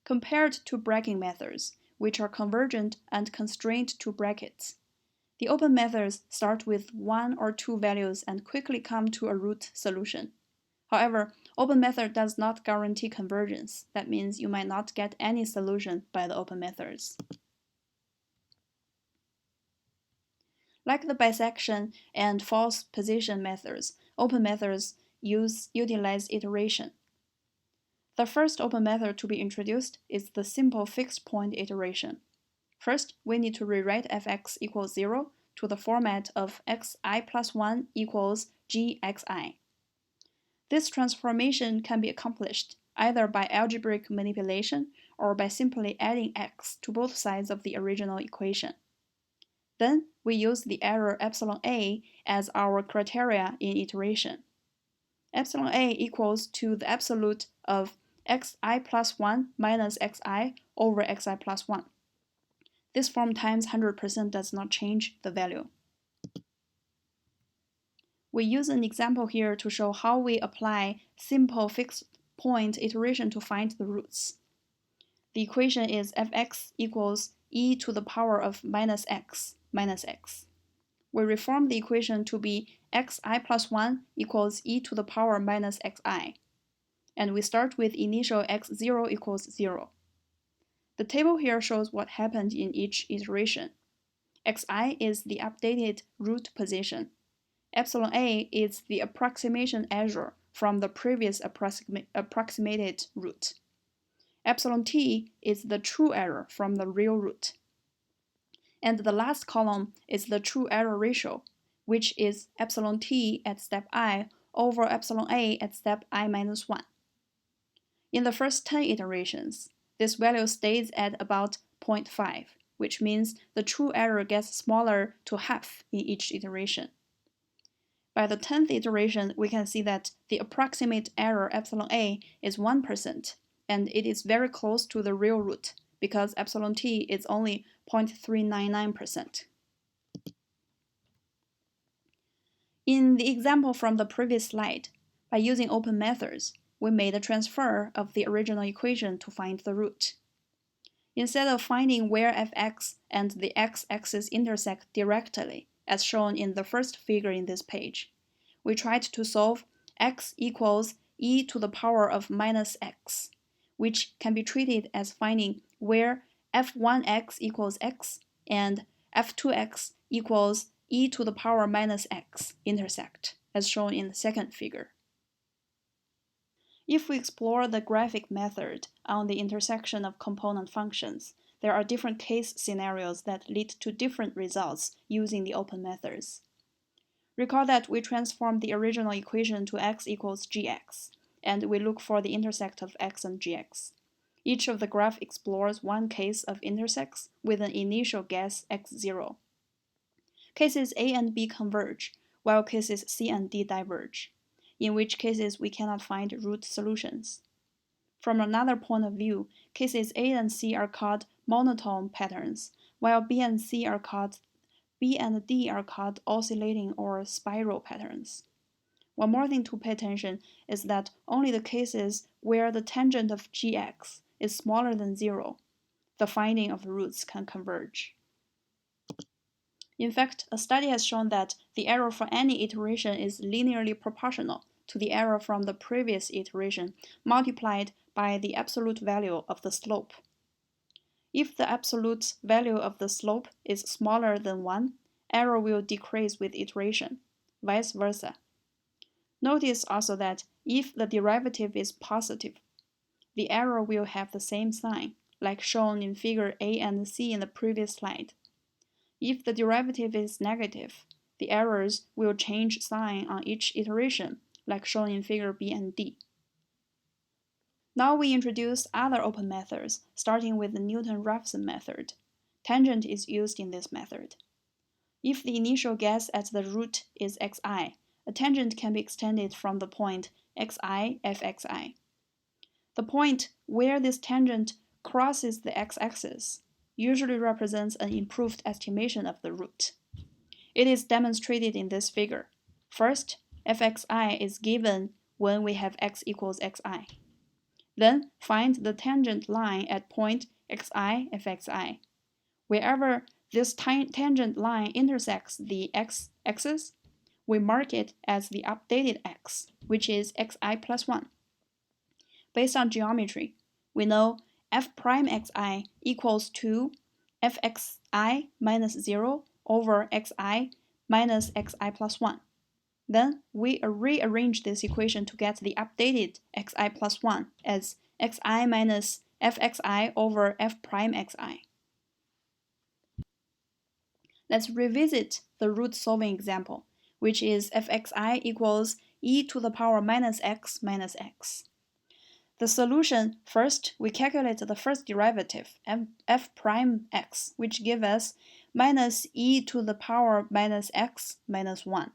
compared to bracket methods, which are convergent and constrained to brackets. The open methods start with one or two values and quickly come to a root solution. However, open method does not guarantee convergence. That means you might not get any solution by the open methods. Like the bisection and false position methods, open methods utilize iteration. The first open method to be introduced is the simple fixed point iteration. First, we need to rewrite fx equals 0 to the format of xi plus 1 equals gxi. This transformation can be accomplished either by algebraic manipulation or by simply adding x to both sides of the original equation. Then we use the error epsilon a as our criteria in iteration. Epsilon a equals to the absolute of xi plus 1 minus xi over xi plus 1. This form times 100% does not change the value. We use an example here to show how we apply simple fixed point iteration to find the roots. The equation is fx equals e to the power of minus x. We reform the equation to be xi plus 1 equals e to the power minus xi. And we start with initial x0 equals 0. The table here shows what happened in each iteration. xi is the updated root position. Epsilon a is the approximation error from the previous approximated root. Epsilon t is the true error from the real root. And the last column is the true error ratio, which is epsilon t at step I over epsilon a at step I minus 1. In the first 10 iterations, this value stays at about 0.5, which means the true error gets smaller to half in each iteration. By the 10th iteration, we can see that the approximate error epsilon a is 1%, and it is very close to the real root, because epsilon t is only 0.399%. In the example from the previous slide, by using open methods, we made a transfer of the original equation to find the root. Instead of finding where fx and the x-axis intersect directly, as shown in the first figure in this page, we tried to solve x equals e to the power of minus x, which can be treated as finding where f1x equals x and f2x equals e to the power minus x intersect, as shown in the second figure. If we explore the graphic method on the intersection of component functions, there are different case scenarios that lead to different results using the open methods. Recall that we transformed the original equation to x equals gx, and we look for the intersect of x and gx. Each of the graph explores one case of intersects with an initial guess x0. Cases A and B converge, while cases C and D diverge, in which cases we cannot find root solutions. From another point of view, cases A and C are called monotone patterns, while B and D are called oscillating or spiral patterns. One more thing to pay attention is that only the cases where the tangent of gx is smaller than 0, the finding of the roots can converge. In fact, a study has shown that the error for any iteration is linearly proportional to the error from the previous iteration multiplied by the absolute value of the slope. If the absolute value of the slope is smaller than 1, error will decrease with iteration, vice versa. Notice also that if the derivative is positive, the error will have the same sign, like shown in figure A and C in the previous slide. If the derivative is negative, the errors will change sign on each iteration, like shown in figure B and D. Now we introduce other open methods, starting with the Newton-Raphson method. Tangent is used in this method. If the initial guess at the root is xi, a tangent can be extended from the point xi fxi. The point where this tangent crosses the x-axis usually represents an improved estimation of the root. It is demonstrated in this figure. First, fxi is given when we have x equals xi. Then find the tangent line at point xi fxi. Wherever this tangent line intersects the x-axis, we mark it as the updated x, which is xi plus 1. Based on geometry, we know f prime xi equals to fxi minus 0 over xi minus xi plus 1. Then we rearrange this equation to get the updated xi plus 1 as xi minus fxi over f prime xi. Let's revisit the root solving example, which is fxi equals e to the power minus x minus x. The solution, first we calculate the first derivative, f prime x, which gives us minus e to the power minus x minus 1.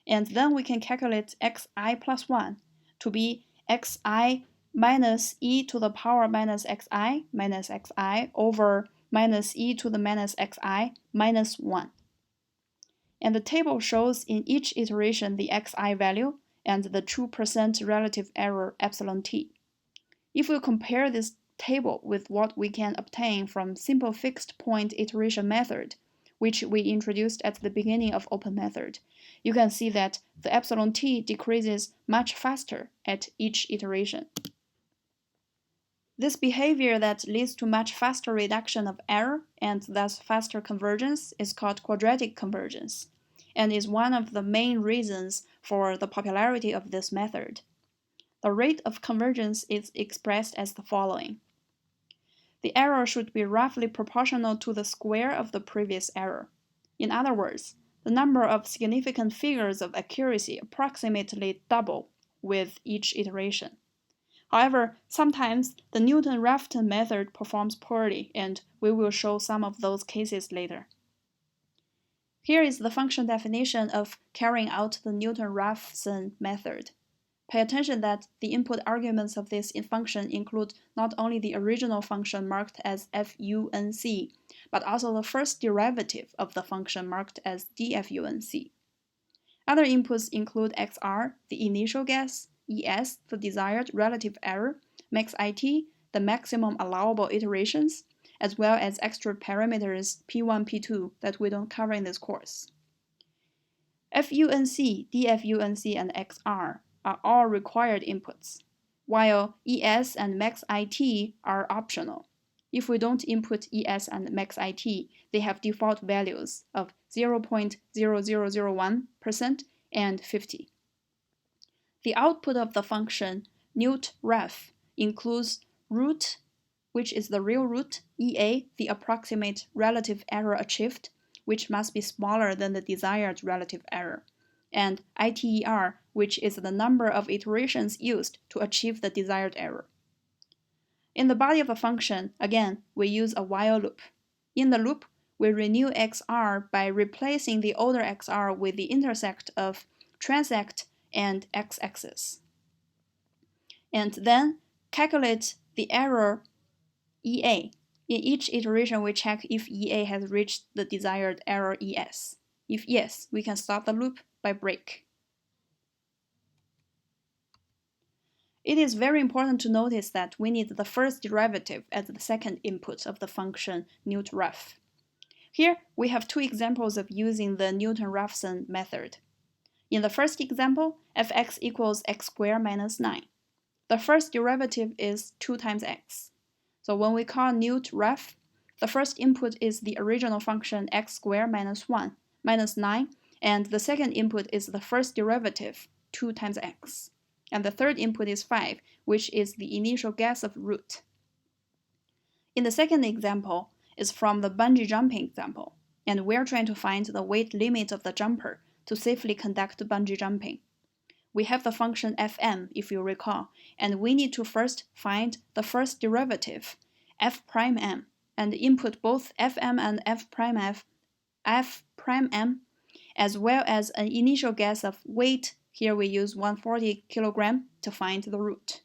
And then we can calculate xi plus 1 to be xi minus e to the power minus xi over minus e to the minus xi minus 1. And the table shows in each iteration the xi value and the 2% relative error epsilon t. If we compare this table with what we can obtain from simple fixed point iteration method, which we introduced at the beginning of open method, you can see that the epsilon t decreases much faster at each iteration. This behavior that leads to much faster reduction of error and thus faster convergence is called quadratic convergence, and is one of the main reasons for the popularity of this method. The rate of convergence is expressed as the following. The error should be roughly proportional to the square of the previous error. In other words, the number of significant figures of accuracy approximately double with each iteration. However, sometimes the Newton-Raphson method performs poorly, and we will show some of those cases later. Here is the function definition of carrying out the Newton-Raphson method. Pay attention that the input arguments of this function include not only the original function marked as func, but also the first derivative of the function marked as dfunc. Other inputs include xr, the initial guess, es, the desired relative error, maxit, the maximum allowable iterations, as well as extra parameters p1, p2 that we don't cover in this course. func, dfunc, and xr are all required inputs, while es and maxit are optional. If we don't input es and maxit, they have default values of 0.0001% and 50. The output of the function newt_ref includes root, which is the real root, ea, the approximate relative error achieved, which must be smaller than the desired relative error, and iter, which is the number of iterations used to achieve the desired error. In the body of a function, again, we use a while loop. In the loop, we renew xr by replacing the older xr with the intersect of transect and x-axis. And then calculate the error ea. In each iteration, we check if ea has reached the desired error es. If yes, we can stop the loop by break. It is very important to notice that we need the first derivative as the second input of the function newt_ref. Here, we have two examples of using the Newton-Raphson method. In the first example, fx equals x squared minus 9. The first derivative is 2 times x. So when we call newt_ref, the first input is the original function x squared minus 1 minus 9, and the second input is the first derivative, 2 times x. And the third input is 5, which is the initial guess of root. In the second example is from the bungee jumping example, and we're trying to find the weight limit of the jumper to safely conduct bungee jumping. We have the function fm, if you recall, and we need to first find the first derivative, f prime m, and input both fm and f prime m, as well as an initial guess of weight. Here we use 140 kilogram to find the root.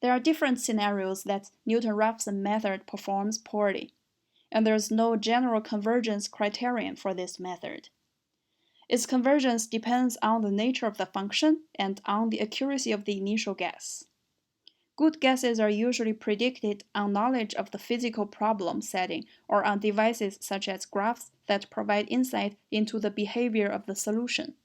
There are different scenarios that Newton-Raphson method performs poorly, and there is no general convergence criterion for this method. Its convergence depends on the nature of the function and on the accuracy of the initial guess. Good guesses are usually predicted on knowledge of the physical problem setting or on devices such as graphs that provide insight into the behavior of the solution.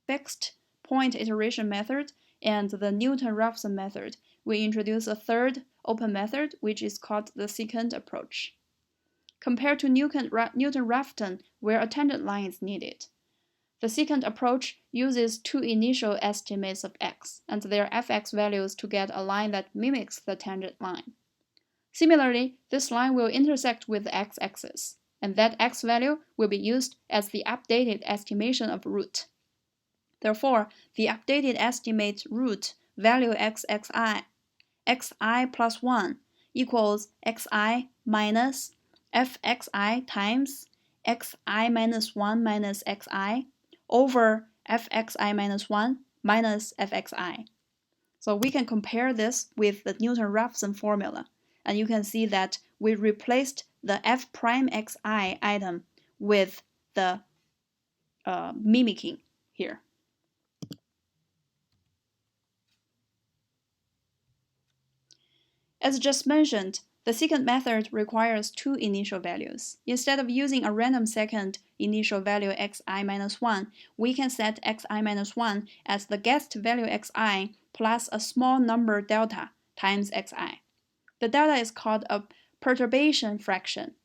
Fixed point iteration method and the Newton-Raphson method, we introduce a third open method which is called the secant approach. Compared to Newton-Raphson, where a tangent line is needed, the secant approach uses two initial estimates of x and their fx values to get a line that mimics the tangent line. Similarly, this line will intersect with the x-axis, and that x value will be used as the updated estimation of root. Therefore, the updated estimate root value xi plus 1 equals xi minus fxi times xi minus 1 minus xi over fxi minus 1 minus fxi. So we can compare this with the Newton-Raphson formula, and you can see that we replaced the f prime xi item with the mimicking here. As just mentioned, the secant method requires two initial values. Instead of using a random second initial value xi minus 1, we can set xi minus 1 as the guessed value xi plus a small number delta times xi. The delta is called a perturbation fraction.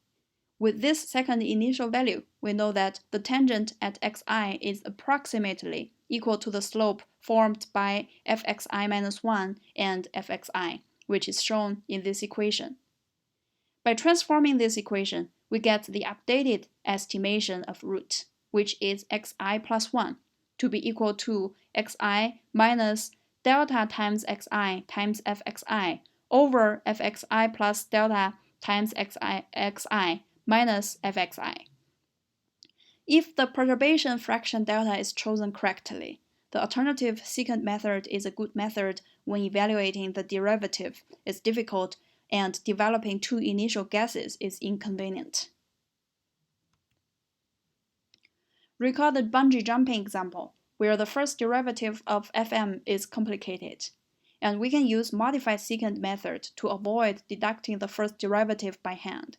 With this second initial value, we know that the tangent at xi is approximately equal to the slope formed by fxi minus 1 and fxi, which is shown in this equation. By transforming this equation, we get the updated estimation of root, which is xi plus 1, to be equal to xi minus delta times xi times fxi over fxi plus delta times xi minus fxi. If the perturbation fraction delta is chosen correctly, the alternative secant method is a good method when evaluating the derivative is difficult and developing two initial guesses is inconvenient. Recall the bungee jumping example, where the first derivative of fm is complicated, and we can use modified secant method to avoid deducting the first derivative by hand.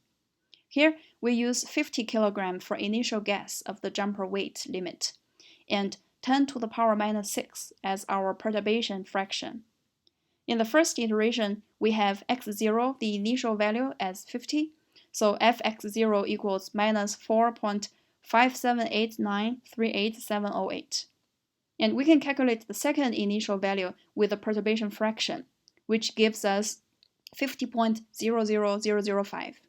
Here, we use 50 kg for initial guess of the jumper weight limit, and 10 to the power minus 6 as our perturbation fraction. In the first iteration, we have x0, the initial value, as 50, so fx0 equals minus 4.578938708. And we can calculate the second initial value with the perturbation fraction, which gives us 50.00005.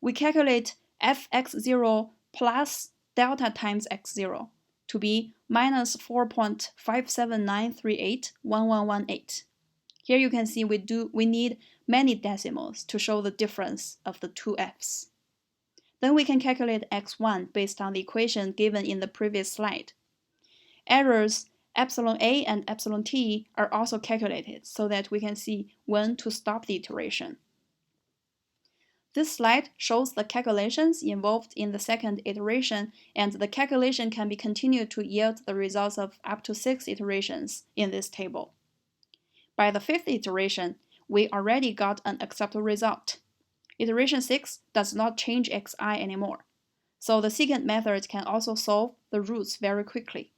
We calculate fx0 plus delta times x0 to be minus 4.579381118. Here you can see we need many decimals to show the difference of the two f's. Then we can calculate x1 based on the equation given in the previous slide. Errors epsilon a and epsilon t are also calculated so that we can see when to stop the iteration. This slide shows the calculations involved in the second iteration, and the calculation can be continued to yield the results of up to 6 iterations in this table. By the 5th iteration, we already got an acceptable result. Iteration 6 does not change xi anymore, so the secant method can also solve the roots very quickly.